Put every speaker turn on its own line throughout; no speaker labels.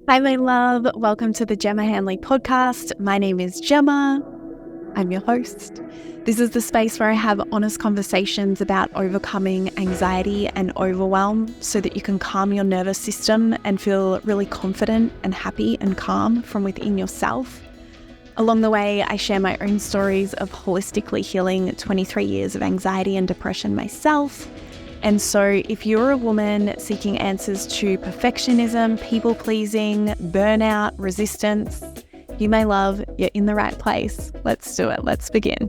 Hi, my love. Welcome to the Gemma Hanley podcast. My name is Gemma. I'm your host. This is the space where I have honest conversations about overcoming anxiety and overwhelm so that you can calm your nervous system and feel really confident and happy and calm from within yourself. Along the way, I share my own stories of holistically healing 23 years of anxiety and depression myself. And so, if you're a woman seeking answers to perfectionism, people pleasing, burnout, resistance, you may love, you're in the right place. Let's do it. Let's begin.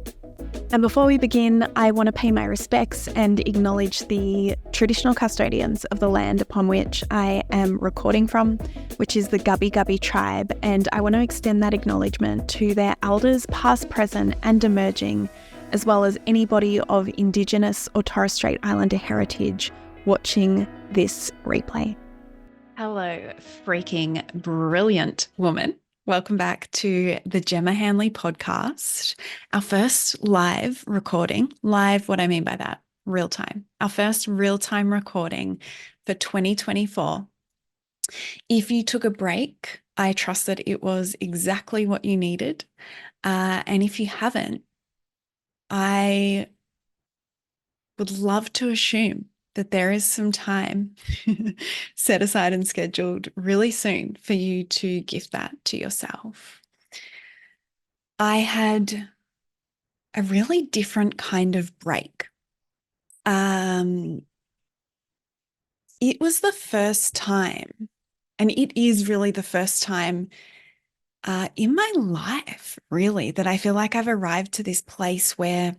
And before we begin, I want to pay my respects and acknowledge the traditional custodians of the land upon which I am recording from, which is the Gubbi Gubbi tribe. And I want to extend that acknowledgement to their elders, past, present, and emerging, as well as anybody of Indigenous or Torres Strait Islander heritage watching this replay. Hello, freaking brilliant woman. Welcome back to the Gemma Hanley podcast. Our first live recording. Live, what I mean by that, real time. Our first real time recording for 2024. If you took a break, I trust that it was exactly what you needed. And if you haven't, I would love to assume that there is some time set aside and scheduled really soon for you to gift that to yourself. I had a really different kind of break. It was the first time, and it is really the first time in my life, really, that I feel like I've arrived to this place where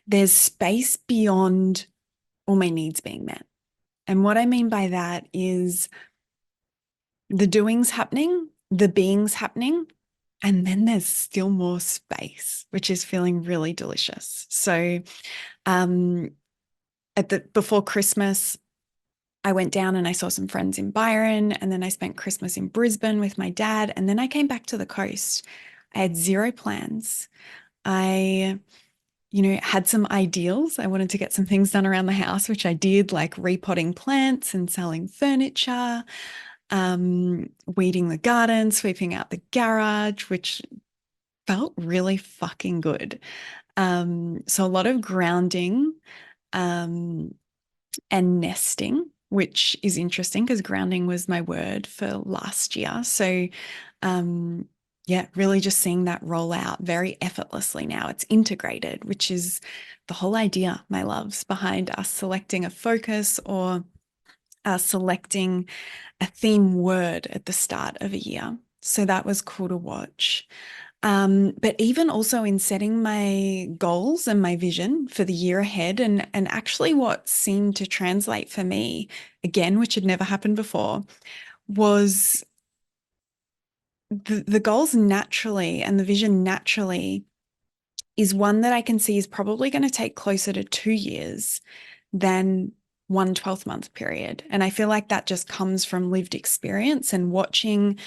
there's space beyond all my needs being met. And what I mean by that is the doing's happening, the being's happening, and then there's still more space, which is feeling really delicious. So before Christmas, I went down and I saw some friends in Byron, and then I spent Christmas in Brisbane with my dad, and then I came back to the coast. I had zero plans. I had some ideals. I wanted to get some things done around the house, which I did, like repotting plants and selling furniture, weeding the garden, sweeping out the garage, which felt really fucking good. So a lot of grounding and nesting, which is interesting because grounding was my word for last year. So really just seeing that roll out very effortlessly now. It's integrated, which is the whole idea, my loves, behind us selecting a focus or selecting a theme word at the start of a year. So that was cool to watch. But even also in setting my goals and my vision for the year ahead, and actually what seemed to translate for me, again, which had never happened before, was the goals naturally and the vision naturally is one that I can see is probably going to take closer to 2 years than 1 12-month period. And I feel like that just comes from lived experience and watching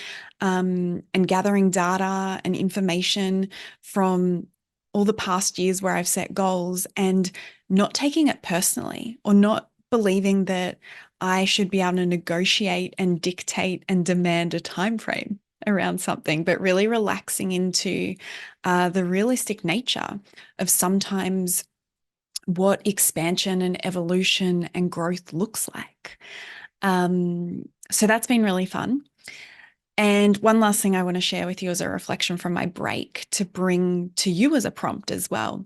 and gathering data and information from all the past years where I've set goals and not taking it personally or not believing that I should be able to negotiate and dictate and demand a time frame around something, but really relaxing into the realistic nature of sometimes what expansion and evolution and growth looks like. So that's been really fun. And one last thing I want to share with you as a reflection from my break to bring to you as a prompt as well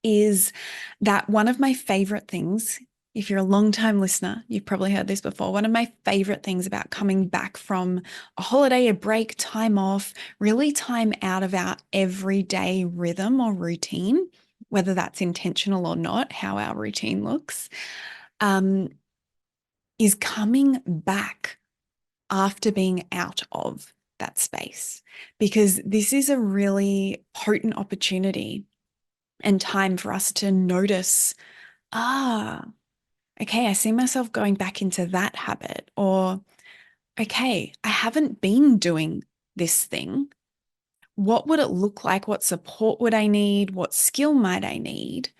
is that one of my favorite things, if you're a long-time listener, you've probably heard this before, one of my favorite things about coming back from a holiday, a break, time off, really time out of our everyday rhythm or routine, whether that's intentional or not, how our routine looks, is coming back after being out of that space. Because this is a really potent opportunity and time for us to notice, okay, I see myself going back into that habit, or, okay, I haven't been doing this thing. What would it look like? What support would I need? What skill might I need?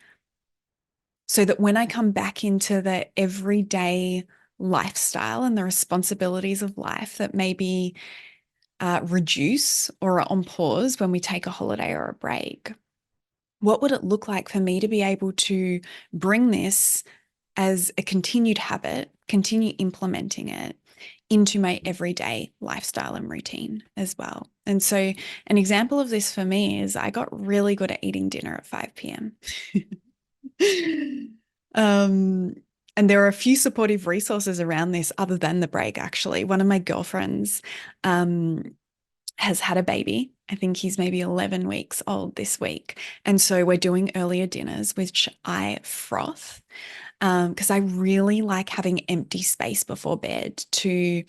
So that when I come back into the everyday lifestyle and the responsibilities of life that maybe reduce or are on pause when we take a holiday or a break? What would it look like for me to be able to bring this as a continued habit, continue implementing it into my everyday lifestyle and routine as well? And so an example of this for me is I got really good at eating dinner at 5 p.m. And there are a few supportive resources around this other than the break, actually. One of my girlfriends has had a baby. I think he's maybe 11 weeks old this week. And so we're doing earlier dinners, which I froth because I really like having empty space before bed to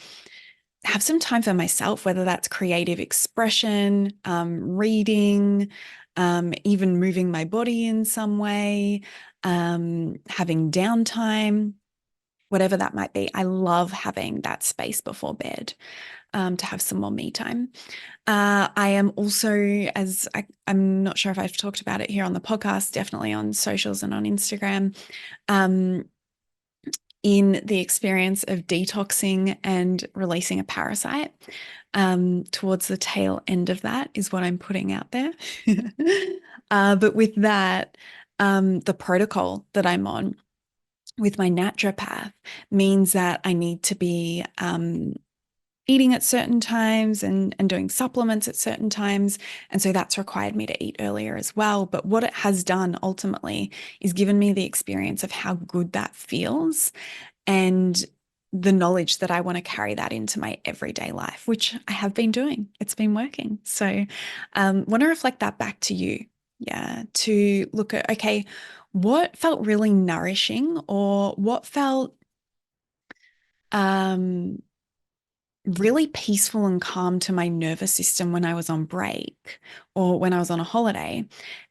have some time for myself, whether that's creative expression, reading, even moving my body in some way, having downtime, whatever that might be. I love having that space before bed to have some more me time. I am also, I'm not sure if I've talked about it here on the podcast, definitely on socials and on Instagram, in the experience of detoxing and releasing a parasite. Towards the tail end of that is what I'm putting out there. But with that, the protocol that I'm on with my naturopath means that I need to be eating at certain times and doing supplements at certain times. And so that's required me to eat earlier as well. But what it has done ultimately is given me the experience of how good that feels and the knowledge that I want to carry that into my everyday life, which I have been doing. It's been working. So want to reflect that back to you. Yeah. To look at, okay, what felt really nourishing or what felt really peaceful and calm to my nervous system when I was on break or when I was on a holiday?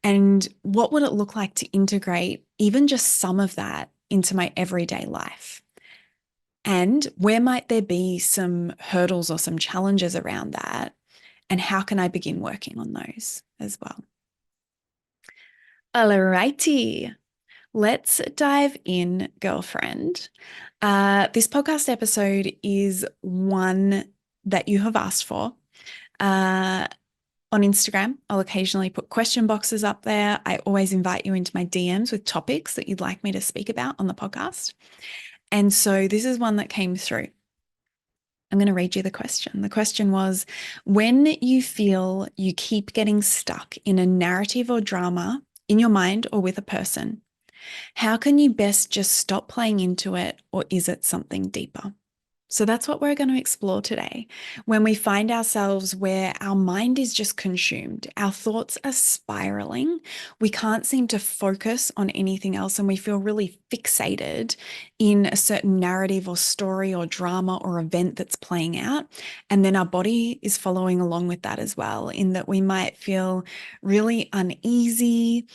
And what would it look like to integrate even just some of that into my everyday life? And where might there be some hurdles or some challenges around that? And how can I begin working on those as well? Alrighty, let's dive in, girlfriend. This podcast episode is one that you have asked for. On Instagram, I'll occasionally put question boxes up there. I always invite you into my DMs with topics that you'd like me to speak about on the podcast. And so this is one that came through. I'm going to read you the question. The question was, when you feel you keep getting stuck in a narrative or drama in your mind or with a person, how can you best just stop playing into it, or is it something deeper? So that's what we're going to explore today. When we find ourselves where our mind is just consumed, our thoughts are spiraling, we can't seem to focus on anything else, and we feel really fixated in a certain narrative or story or drama or event that's playing out. And then our body is following along with that as well, in that we might feel really uneasy,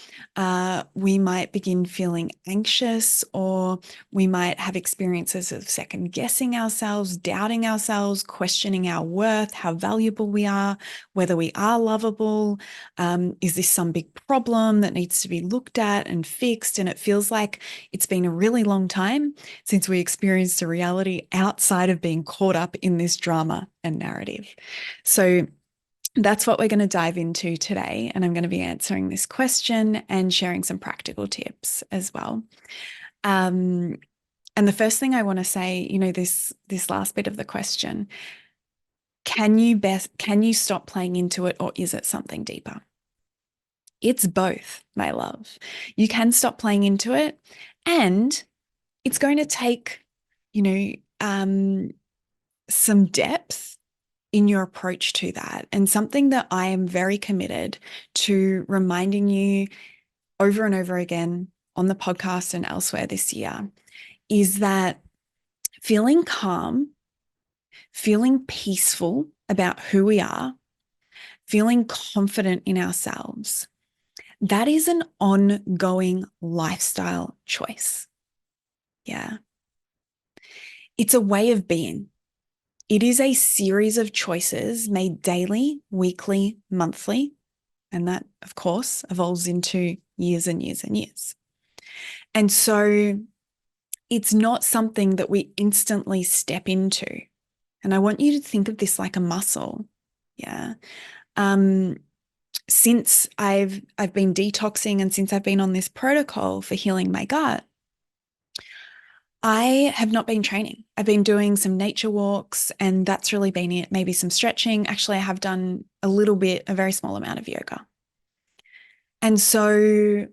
we might begin feeling anxious, or we might have experiences of second guessing ourselves, doubting ourselves, questioning our worth, how valuable we are, whether we are lovable. Is this some big problem that needs to be looked at and fixed? And it feels like it's been a really long time since we experienced a reality outside of being caught up in this drama and narrative. So that's what we're going to dive into today. And I'm going to be answering this question and sharing some practical tips as well. And the first thing I want to say, this last bit of the question, can you stop playing into it, or is it something deeper? It's both, my love. You can stop playing into it, and it's going to take, some depth in your approach to that. And something that I am very committed to reminding you over and over again on the podcast and elsewhere this year is that feeling calm, feeling peaceful about who we are, feeling confident in ourselves, that is an ongoing lifestyle choice. Yeah. It's a way of being. It is a series of choices made daily, weekly, monthly, and that, of course, evolves into years and years and years. And so it's not something that we instantly step into. And I want you to think of this like a muscle. Yeah. Since I've been detoxing and since I've been on this protocol for healing my gut, I have not been training. I've been doing some nature walks, and that's really been it. Maybe some stretching. Actually, I have done a little bit, a very small amount of yoga. And so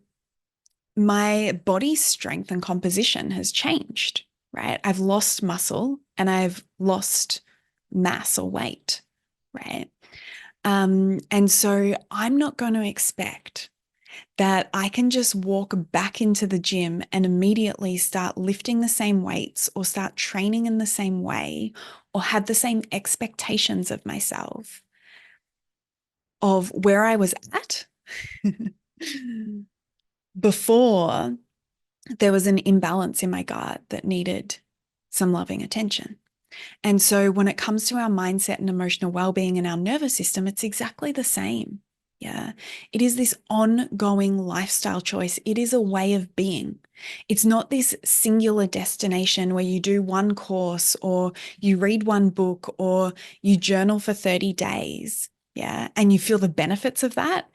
my body strength and composition has changed, right? I've lost muscle and I've lost mass or weight, right? And so I'm not going to expect that I can just walk back into the gym and immediately start lifting the same weights or start training in the same way or have the same expectations of myself of where I was at before there was an imbalance in my gut that needed some loving attention. And so when it comes to our mindset and emotional well-being and our nervous system, it's exactly the same. Yeah. It is this ongoing lifestyle choice. It is a way of being. It's not this singular destination where you do one course or you read one book or you journal for 30 days. Yeah. And you feel the benefits of that.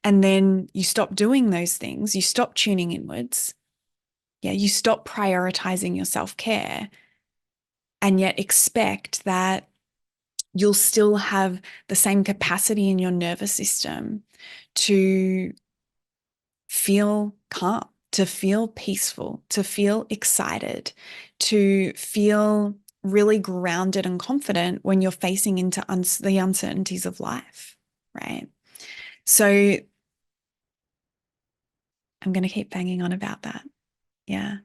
And then you stop doing those things. You stop tuning inwards. Yeah. You stop prioritizing your self-care and yet expect that you'll still have the same capacity in your nervous system to feel calm, to feel peaceful, to feel excited, to feel really grounded and confident when you're facing into the uncertainties of life, right? So I'm going to keep banging on about that. Yeah.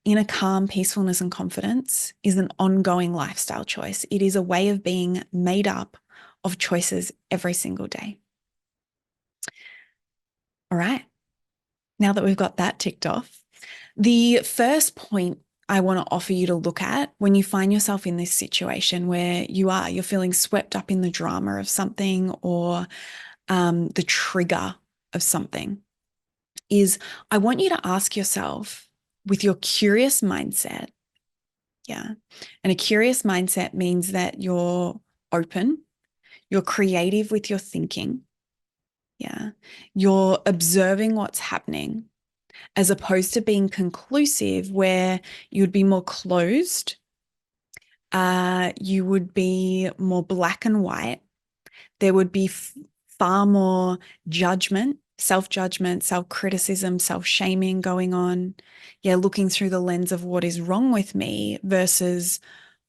Inner calm, peacefulness, and confidence is an ongoing lifestyle choice. It is a way of being made up of choices every single day. All right. Now that we've got that ticked off, the first point I want to offer you to look at when you find yourself in this situation where you're feeling swept up in the drama of something or the trigger of something is I want you to ask yourself with your curious mindset. Yeah. And a curious mindset means that you're open, you're creative with your thinking. Yeah. You're observing what's happening as opposed to being conclusive where you'd be more closed. You would be more black and white. There would be far more judgment, self-judgment, self-criticism, self-shaming going on. Yeah, looking through the lens of what is wrong with me versus,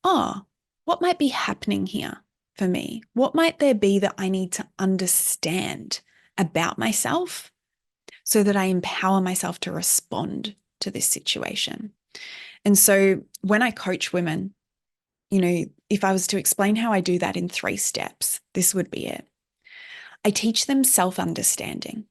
oh, what might be happening here for me? What might there be that I need to understand about myself so that I empower myself to respond to this situation? And so when I coach women, if I was to explain how I do that in 3 steps, this would be it. I teach them self-understanding.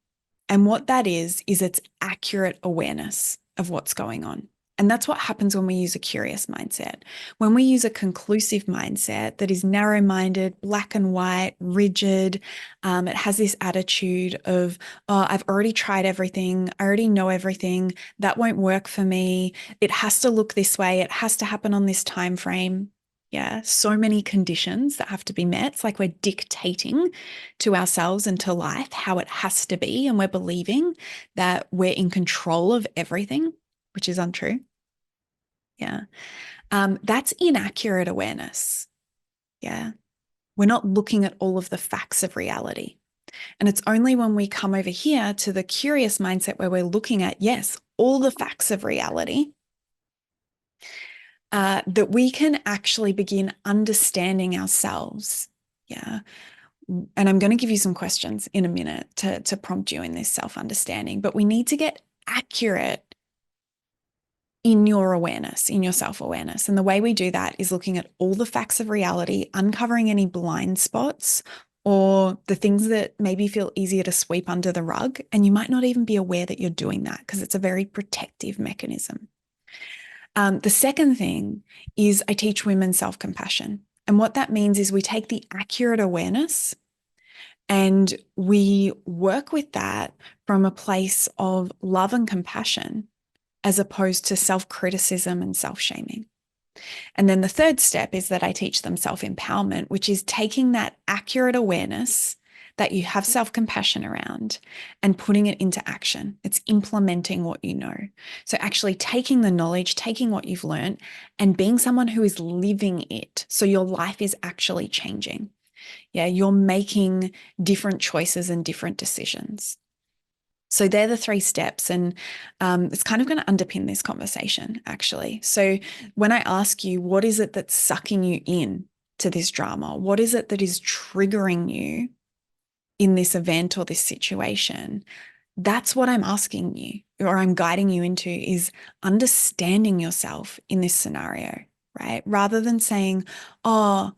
And what that is it's accurate awareness of what's going on. And that's what happens when we use a curious mindset. When we use a conclusive mindset that is narrow-minded, black and white, rigid, it has this attitude of, oh, I've already tried everything. I already know everything. That won't work for me. It has to look this way. It has to happen on this time frame. Yeah, so many conditions that have to be met. It's like we're dictating to ourselves and to life how it has to be, and we're believing that we're in control of everything, which is untrue. Yeah. That's inaccurate awareness. Yeah. We're not looking at all of the facts of reality. And it's only when we come over here to the curious mindset where we're looking at, yes, all the facts of reality, that we can actually begin understanding ourselves. Yeah. And I'm going to give you some questions in a minute to prompt you in this self-understanding, but we need to get accurate in your awareness, in your self-awareness. And the way we do that is looking at all the facts of reality, uncovering any blind spots or the things that maybe feel easier to sweep under the rug. And you might not even be aware that you're doing that because it's a very protective mechanism. The second thing is I teach women self-compassion. And what that means is we take the accurate awareness and we work with that from a place of love and compassion. as opposed to self-criticism and self-shaming. And then the third step is that I teach them self-empowerment, which is taking that accurate awareness that you have self-compassion around and putting it into action. It's implementing what you know. So actually taking the knowledge, taking what you've learned and being someone who is living it. So your life is actually changing. Yeah, you're making different choices and different decisions. So they're the 3 steps, and it's kind of going to underpin this conversation, actually. So when I ask you, what is it that's sucking you in to this drama? What is it that is triggering you in this event or this situation? That's what I'm asking you, or I'm guiding you into, is understanding yourself in this scenario, right? Rather than saying, oh,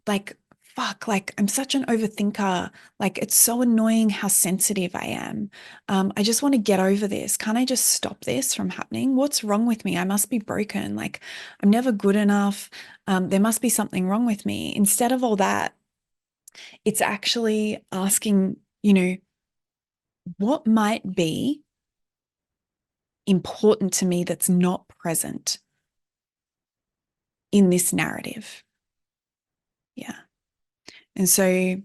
like, fuck, like I'm such an overthinker. Like it's so annoying how sensitive I am. I just want to get over this. Can't I just stop this from happening? What's wrong with me? I must be broken. Like I'm never good enough. There must be something wrong with me. Instead of all that, it's actually asking, what might be important to me that's not present in this narrative? Yeah. And so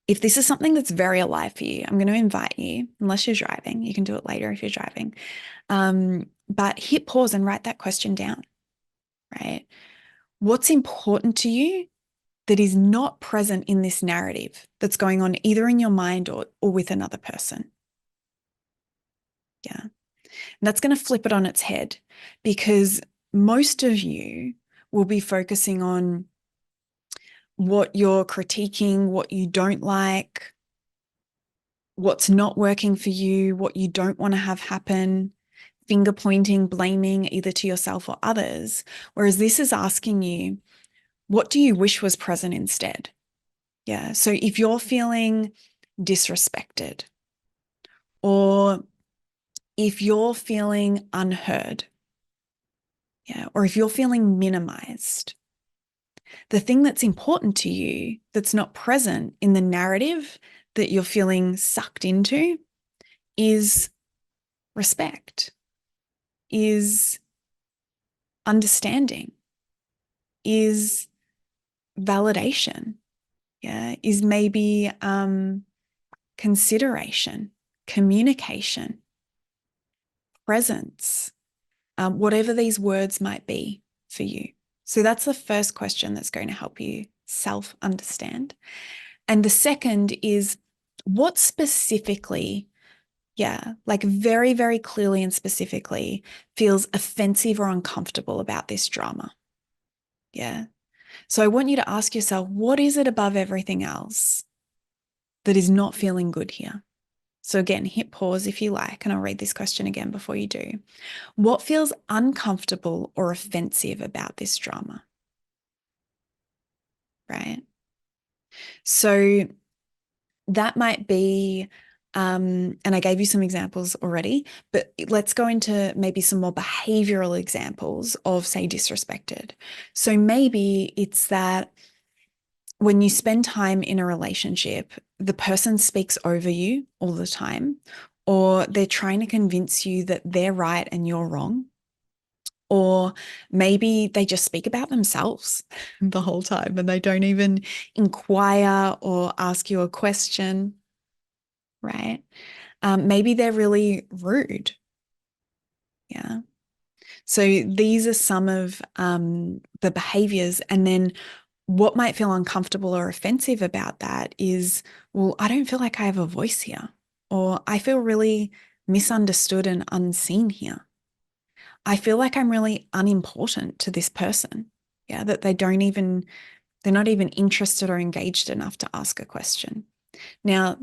if this is something that's very alive for you, I'm going to invite you, unless you're driving, you can do it later if you're driving, but hit pause and write that question down, right? What's important to you that is not present in this narrative that's going on either in your mind or with another person? Yeah. And that's going to flip it on its head, because most of you will be focusing on what you're critiquing, what you don't like, what's not working for you, what you don't want to have happen, finger pointing, blaming either to yourself or others. Whereas this is asking you, what do you wish was present instead? Yeah. So if you're feeling disrespected, or if you're feeling unheard, yeah, or if you're feeling minimized, the thing that's important to you that's not present in the narrative that you're feeling sucked into is respect, is understanding, is validation, yeah, is maybe consideration, communication, presence, whatever these words might be for you. So that's the first question that's going to help you self-understand. And the second is, what specifically, yeah, like very, very clearly and specifically feels offensive or uncomfortable about this drama? Yeah. So I want you to ask yourself, what is it above everything else that is not feeling good here? So again, hit pause if you like, and I'll read this question again before you do. What feels uncomfortable or offensive about this drama? Right? So that might be, and I gave you some examples already, but let's go into maybe some more behavioral examples of, say, disrespected. So maybe it's that when you spend time in a relationship, the person speaks over you all the time, or they're trying to convince you that they're right and you're wrong. Or maybe they just speak about themselves the whole time and they don't even inquire or ask you a question, right? Maybe they're really rude. Yeah. So these are some of the behaviors. And then what might feel uncomfortable or offensive about that is, well, I don't feel like I have a voice here, or I feel really misunderstood and unseen here. I feel like I'm really unimportant to this person. Yeah, that they're not even interested or engaged enough to ask a question. Now,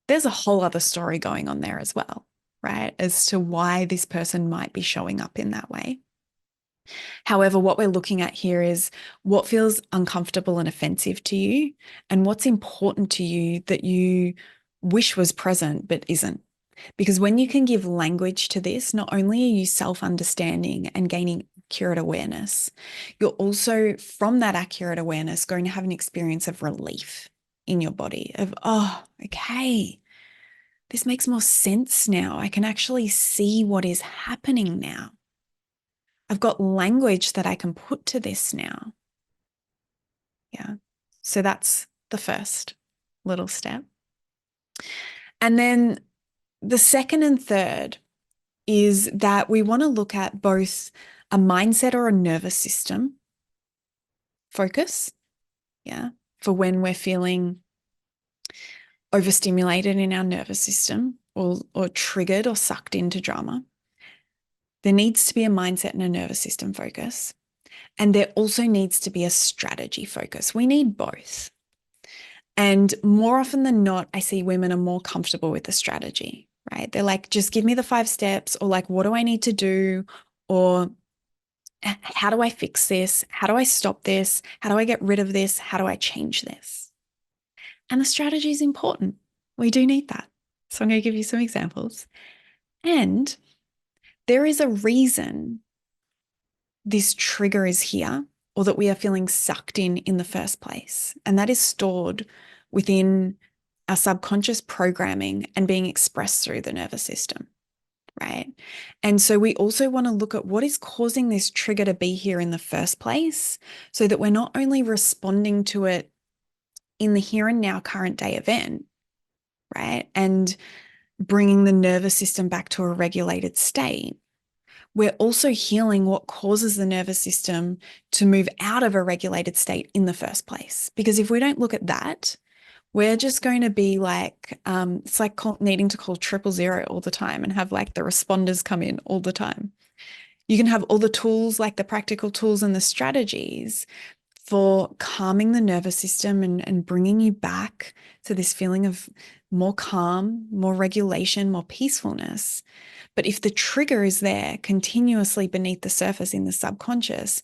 there's a whole other story going on there as well, right? As to why this person might be showing up in that way. However, what we're looking at here is what feels uncomfortable and offensive to you, and what's important to you that you wish was present but isn't. Because when you can give language to this, not only are you self-understanding and gaining accurate awareness, you're also, from that accurate awareness, going to have an experience of relief in your body of, oh, okay, this makes more sense now. I can actually see what is happening now. I've got language that I can put to this now. Yeah. So that's the first little step. And then the second and third is that we want to look at both a mindset or a nervous system focus. Yeah. For when we're feeling overstimulated in our nervous system or triggered or sucked into drama. There needs to be a mindset and a nervous system focus. And there also needs to be a strategy focus. We need both. And more often than not, I see women are more comfortable with the strategy, right? They're like, just give me the 5 steps, or like, what do I need to do? Or how do I fix this? How do I stop this? How do I get rid of this? How do I change this? And the strategy is important. We do need that. So I'm going to give you some examples. And there is a reason this trigger is here, or that we are feeling sucked in the first place. And that is stored within our subconscious programming and being expressed through the nervous system, right? And so we also want to look at what is causing this trigger to be here in the first place, so that we're not only responding to it in the here and now current day event, right? And bringing the nervous system back to a regulated state. We're also healing what causes the nervous system to move out of a regulated state in the first place. Because if we don't look at that, we're just going to be like, it's like needing to call 000 all the time and have like the responders come in all the time. You can have all the tools, like the practical tools and the strategies for calming the nervous system and bringing you back to this feeling of more calm, more regulation, more peacefulness. But if the trigger is there continuously beneath the surface in the subconscious,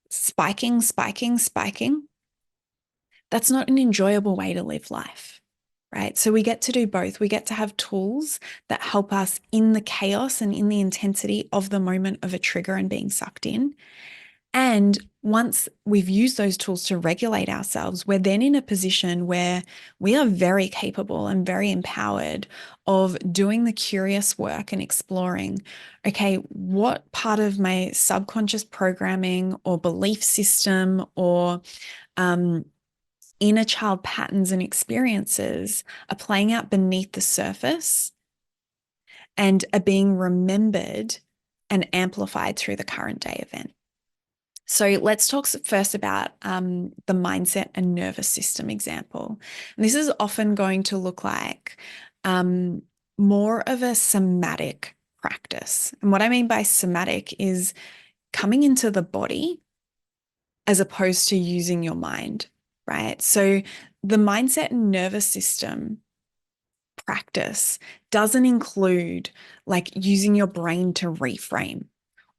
spiking, spiking, spiking, that's not an enjoyable way to live life, right? So we get to do both. We get to have tools that help us in the chaos and in the intensity of the moment of a trigger and being sucked in. And once we've used those tools to regulate ourselves, we're then in a position where we are very capable and very empowered of doing the curious work and exploring, okay, what part of my subconscious programming or belief system or inner child patterns and experiences are playing out beneath the surface and are being remembered and amplified through the current day event. So let's talk first about the mindset and nervous system example. And this is often going to look like more of a somatic practice. And what I mean by somatic is coming into the body as opposed to using your mind, right? So the mindset and nervous system practice doesn't include like using your brain to reframe,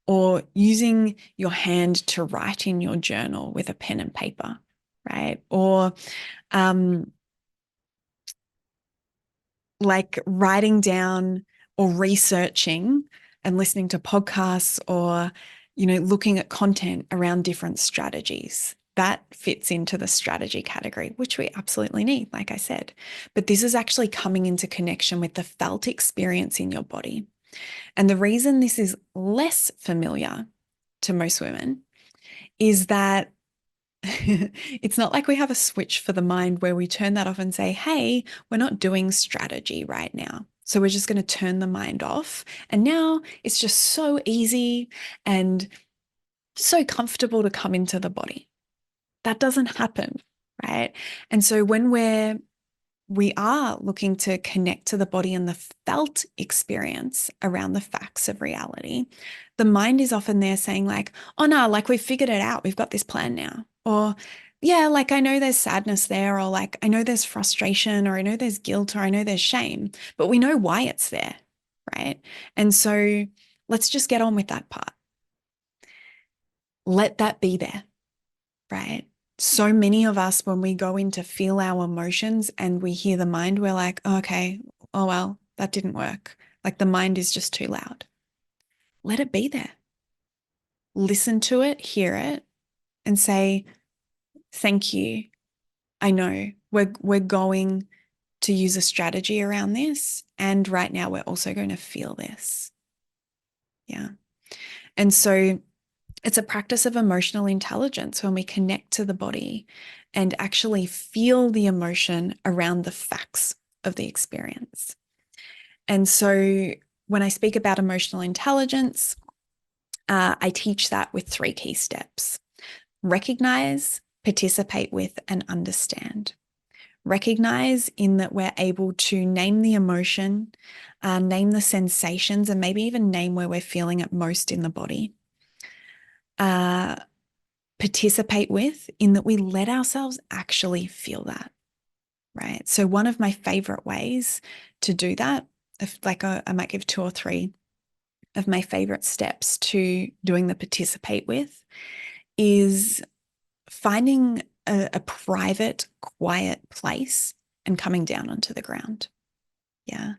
or using your hand to write in your journal with a pen and paper, right? Or like writing down or researching and listening to podcasts, or, looking at content around different strategies. That fits into the strategy category, which we absolutely need, like I said. But this is actually coming into connection with the felt experience in your body. And the reason this is less familiar to most women is that it's not like we have a switch for the mind where we turn that off and say, hey, we're not doing strategy right now. So we're just going to turn the mind off. And now it's just so easy and so comfortable to come into the body. That doesn't happen, right? And so when we are looking to connect to the body and the felt experience around the facts of reality, the mind is often there saying like, oh no, like we've figured it out. We've got this plan now. Or yeah, like I know there's sadness there, or like I know there's frustration, or I know there's guilt, or I know there's shame, but we know why it's there, right? And so let's just get on with that part. Let that be there, right? So many of us, when we go in to feel our emotions and we hear the mind, we're like, oh, okay, oh, well, that didn't work. Like the mind is just too loud. Let it be there. Listen to it, hear it, and say, thank you. I know we're going to use a strategy around this. And right now, we're also going to feel this. Yeah. And so it's a practice of emotional intelligence when we connect to the body and actually feel the emotion around the facts of the experience. And so when I speak about emotional intelligence, I teach that with 3 key steps: recognize, participate with, and understand. Recognize in that we're able to name the emotion, name the sensations, and maybe even name where we're feeling it most in the body. Participate with in that we let ourselves actually feel that, right? So one of my favorite ways to do that, I might give 2 or 3 of my favorite steps to doing the participate with, is finding a private, quiet place and coming down onto the ground. Yeah.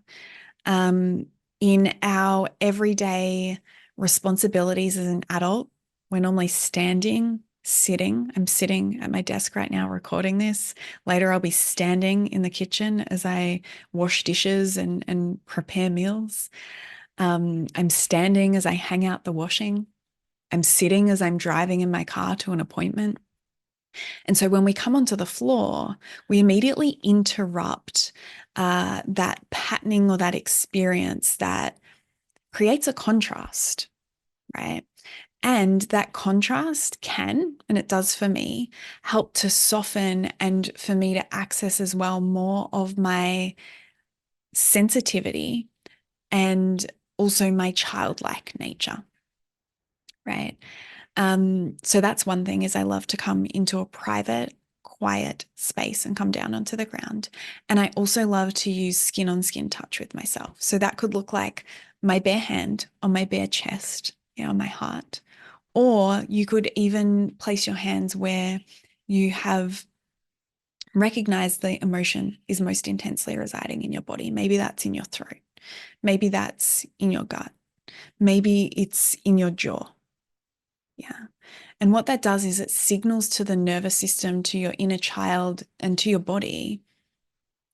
In our everyday responsibilities as an adult, we're normally standing, sitting. I'm sitting at my desk right now recording this. Later, I'll be standing in the kitchen as I wash dishes and prepare meals. I'm standing as I hang out the washing. I'm sitting as I'm driving in my car to an appointment. And so when we come onto the floor, we immediately interrupt that patterning or that experience that creates a contrast, right? And that contrast can, and it does for me, help to soften and for me to access as well more of my sensitivity and also my childlike nature, right? So that's one thing, is I love to come into a private, quiet space and come down onto the ground. And I also love to use skin on skin touch with myself. So that could look like my bare hand on my bare chest, on my heart. Or you could even place your hands where you have recognized the emotion is most intensely residing in your body. Maybe that's in your throat. Maybe that's in your gut. Maybe it's in your jaw. Yeah. And what that does is it signals to the nervous system, to your inner child, and to your body,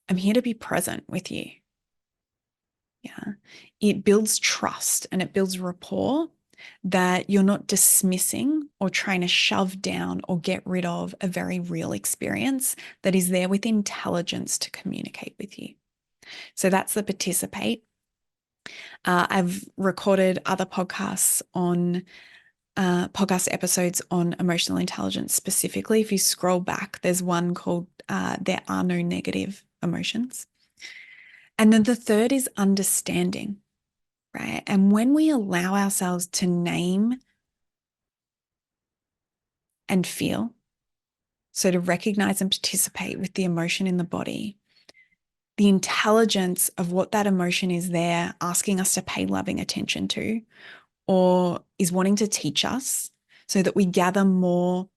I'm here to be present with you. Yeah. It builds trust and it builds rapport that you're not dismissing or trying to shove down or get rid of a very real experience that is there with intelligence to communicate with you. So that's the participate. I've recorded other podcasts on podcast episodes on emotional intelligence specifically. If you scroll back, there's one called There Are No Negative Emotions. And then the third is understanding, right? And when we allow ourselves to name and feel, so to recognize and participate with the emotion in the body, the intelligence of what that emotion is there, asking us to pay loving attention to, or is wanting to teach us so that we gather more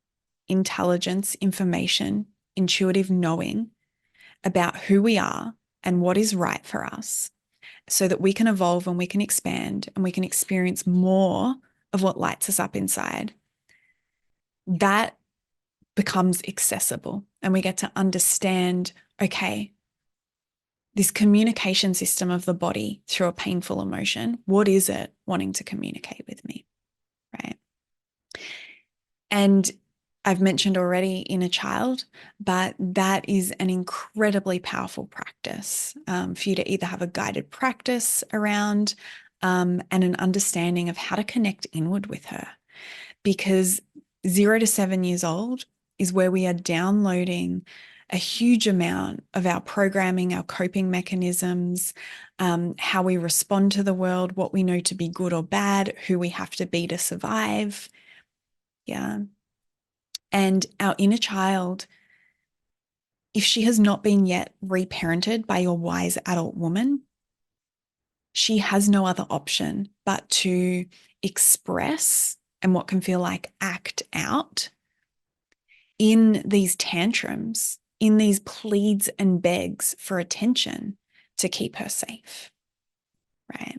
intelligence, information, intuitive knowing about who we are and what is right for us, so that we can evolve and we can expand and we can experience more of what lights us up inside. That becomes accessible and we get to understand, okay, this communication system of the body through a painful emotion, what is it wanting to communicate with me, right? And I've mentioned already inner child, but that is an incredibly powerful practice for you to either have a guided practice around and an understanding of how to connect inward with her. Because 0 to 7 years old is where we are downloading a huge amount of our programming, our coping mechanisms, how we respond to the world, what we know to be good or bad, who we have to be to survive. Yeah. And our inner child, if she has not been yet reparented by your wise adult woman, she has no other option but to express and what can feel like act out in these tantrums, in these pleads and begs for attention to keep her safe, right?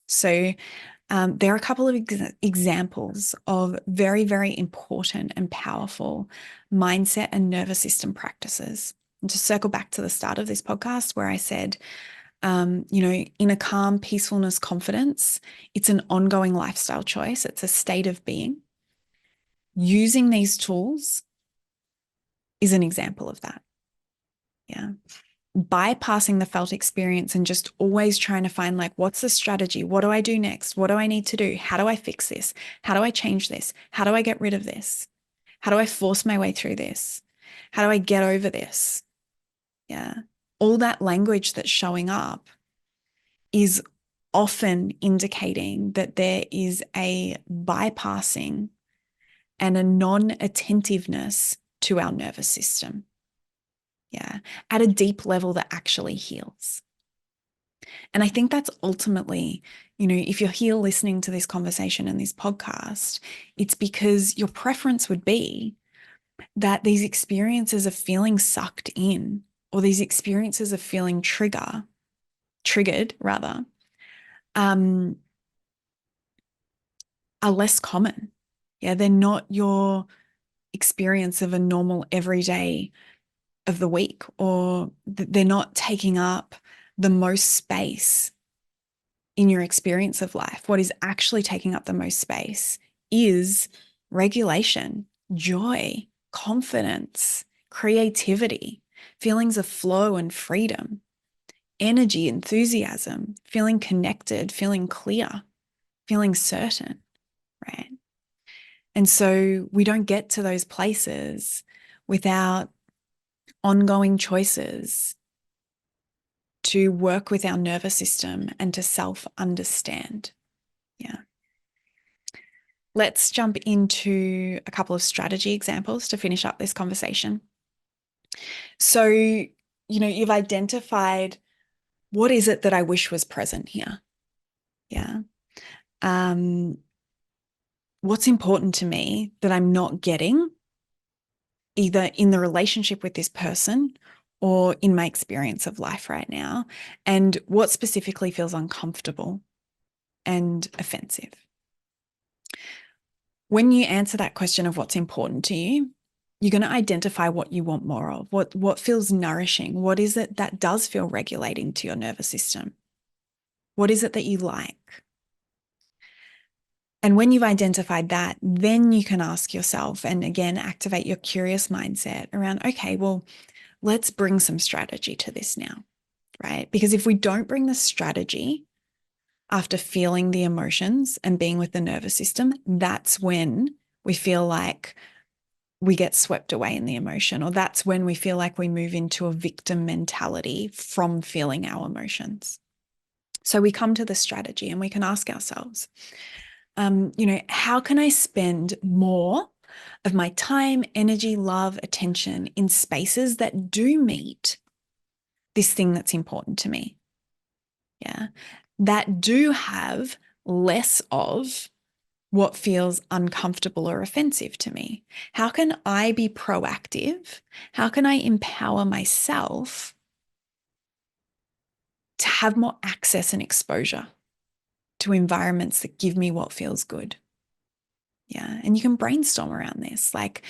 So there are a couple of examples of very, very important and powerful mindset and nervous system practices And to circle back to the start of this podcast where I said, inner calm, peacefulness, confidence, it's an ongoing lifestyle choice. It's a state of being. Using these tools is an example of that. Yeah. Bypassing the felt experience and just always trying to find, like, what's the strategy? What do I do next? What do I need to do? How do I fix this? How do I change this? How do I get rid of this? How do I force my way through this? How do I get over this? Yeah. All that language that's showing up is often indicating that there is a bypassing and a non-attentiveness to our nervous system. Yeah, at a deep level that actually heals. And I think that's ultimately, if you're here listening to this conversation and this podcast, it's because your preference would be that these experiences of feeling sucked in, or these experiences of feeling triggered rather, are less common. Yeah, they're not your experience of a normal everyday of the week, or they're not taking up the most space in your experience of life. What is actually taking up the most space is regulation, joy, confidence, creativity, feelings of flow and freedom, energy, enthusiasm, feeling connected, feeling clear, feeling certain, right? And so we don't get to those places without ongoing choices to work with our nervous system and to self-understand. Yeah. Let's jump into a couple of strategy examples to finish up this conversation. So, you've identified, what is it that I wish was present here? Yeah. What's important to me that I'm not getting, either in the relationship with this person or in my experience of life right now, and what specifically feels uncomfortable and offensive. When you answer that question of what's important to you, you're going to identify what you want more of, what feels nourishing, what is it that does feel regulating to your nervous system? What is it that you like? And when you've identified that, then you can ask yourself, and again, activate your curious mindset around, okay, well, let's bring some strategy to this now, right? Because if we don't bring the strategy after feeling the emotions and being with the nervous system, that's when we feel like we get swept away in the emotion, or that's when we feel like we move into a victim mentality from feeling our emotions. So we come to the strategy and we can ask ourselves, how can I spend more of my time, energy, love, attention in spaces that do meet this thing that's important to me? Yeah, that do have less of what feels uncomfortable or offensive to me. How can I be proactive? How can I empower myself to have more access and exposure to environments that give me what feels good? Yeah. And you can brainstorm around this. Like,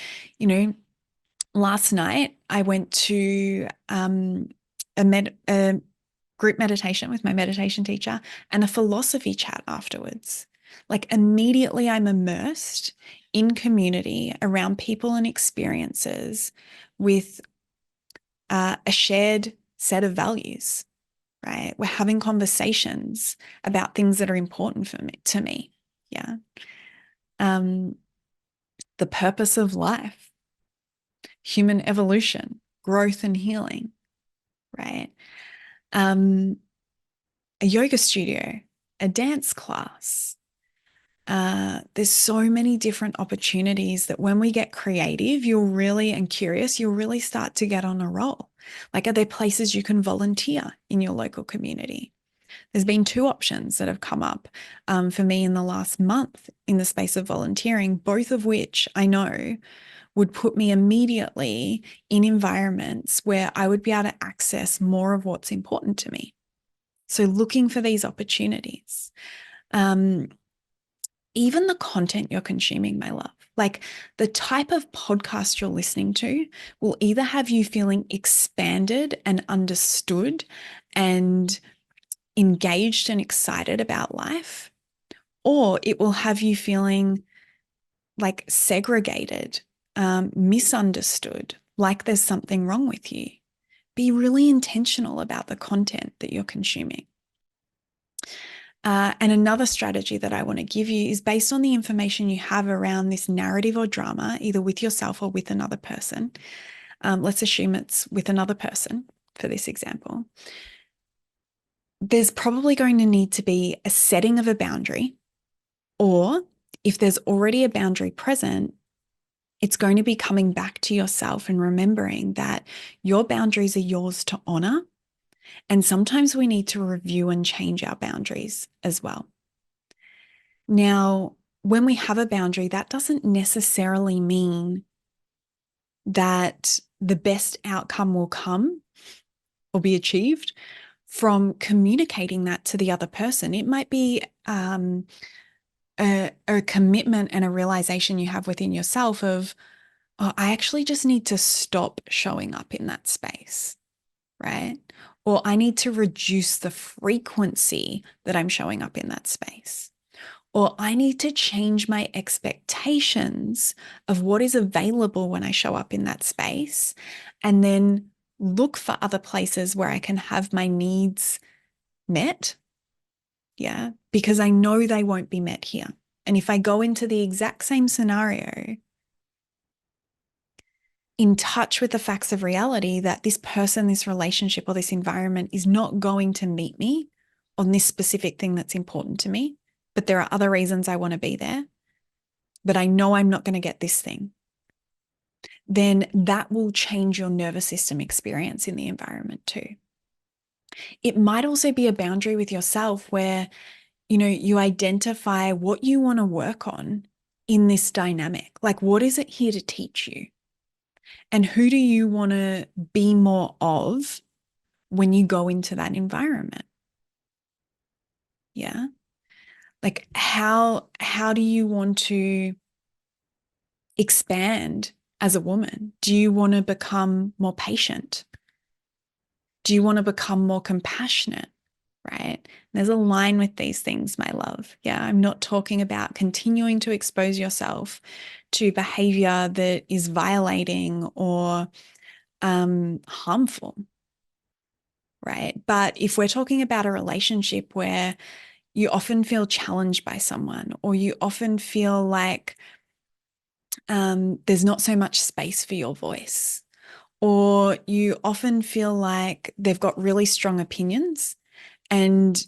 last night I went to a group meditation with my meditation teacher and a philosophy chat afterwards. Like, immediately I'm immersed in community around people and experiences with a shared set of values, right? We're having conversations about things that are important to me. Yeah. The purpose of life, human evolution, growth and healing, right? A yoga studio, a dance class. There's so many different opportunities that when we get creative, and curious, you'll really start to get on a roll. Like, are there places you can volunteer in your local community? There's been 2 options that have come up for me in the last month in the space of volunteering, both of which I know would put me immediately in environments where I would be able to access more of what's important to me. So looking for these opportunities. Even the content you're consuming, my love. Like the type of podcast you're listening to will either have you feeling expanded and understood and engaged and excited about life, or it will have you feeling like segregated, misunderstood, like there's something wrong with you. Be really intentional about the content that you're consuming. And another strategy that I want to give you is based on the information you have around this narrative or drama, either with yourself or with another person. Let's assume it's with another person for this example. There's probably going to need to be a setting of a boundary, or if there's already a boundary present, it's going to be coming back to yourself and remembering that your boundaries are yours to honor. And sometimes we need to review and change our boundaries as well. Now, when we have a boundary, that doesn't necessarily mean that the best outcome will come or be achieved from communicating that to the other person. It might be a commitment and a realization you have within yourself of, oh, I actually just need to stop showing up in that space, right? Or I need to reduce the frequency that I'm showing up in that space. Or I need to change my expectations of what is available when I show up in that space, and then look for other places where I can have my needs met. Yeah, because I know they won't be met here. And if I go into the exact same scenario, in touch with the facts of reality that this person, this relationship, or this environment is not going to meet me on this specific thing that's important to me, but there are other reasons I want to be there, but I know I'm not going to get this thing, then that will change your nervous system experience in the environment too. It might also be a boundary with yourself where, you identify what you want to work on in this dynamic. Like, what is it here to teach you? And who do you want to be more of when you go into that environment? Yeah. Like how do you want to expand as a woman? Do you want to become more patient? Do you want to become more compassionate? Right? There's a line with these things, my love. Yeah, I'm not talking about continuing to expose yourself to behavior that is violating or harmful, right? But if we're talking about a relationship where you often feel challenged by someone, or you often feel like there's not so much space for your voice, or you often feel like they've got really strong opinions and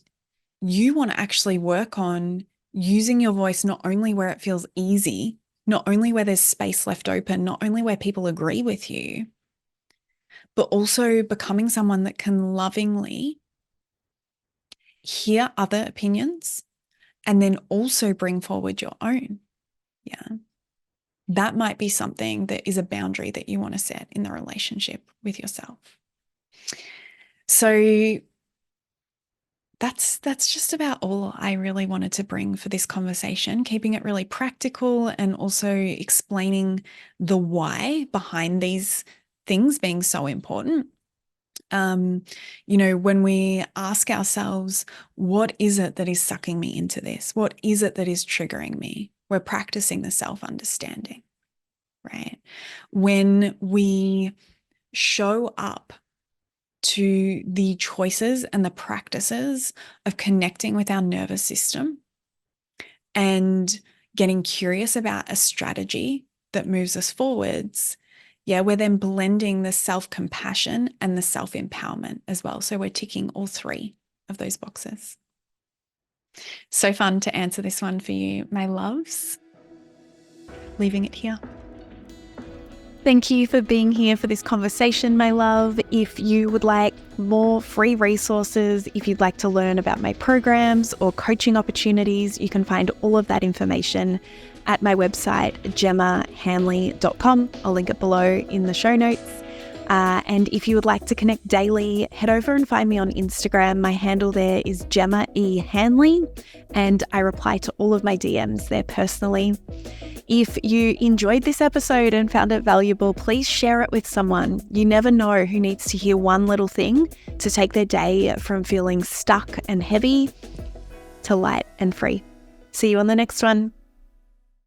you want to actually work on using your voice not only where it feels easy, not only where there's space left open, not only where people agree with you, but also becoming someone that can lovingly hear other opinions and then also bring forward your own. Yeah. That might be something that is a boundary that you want to set in the relationship with yourself. So that's just about all I really wanted to bring for this conversation, keeping it really practical and also explaining the why behind these things being so important. When we ask ourselves, what is it that is sucking me into this? What is it that is triggering me? We're practicing the self-understanding, right? When we show up to the choices and the practices of connecting with our nervous system and getting curious about a strategy that moves us forwards, we're then blending the self-compassion and the self-empowerment as well. So we're ticking all three of those boxes. So fun to answer this one for you, my loves. Leaving it here. Thank you for being here for this conversation, my love. If you would like more free resources, if you'd like to learn about my programs or coaching opportunities, you can find all of that information at my website, gemmahanley.com. I'll link it below in the show notes. And if you would like to connect daily, head over and find me on Instagram. My handle there is Gemma E. Hanley, and I reply to all of my DMs there personally. If you enjoyed this episode and found it valuable, please share it with someone. You never know who needs to hear one little thing to take their day from feeling stuck and heavy to light and free. See you on the next one.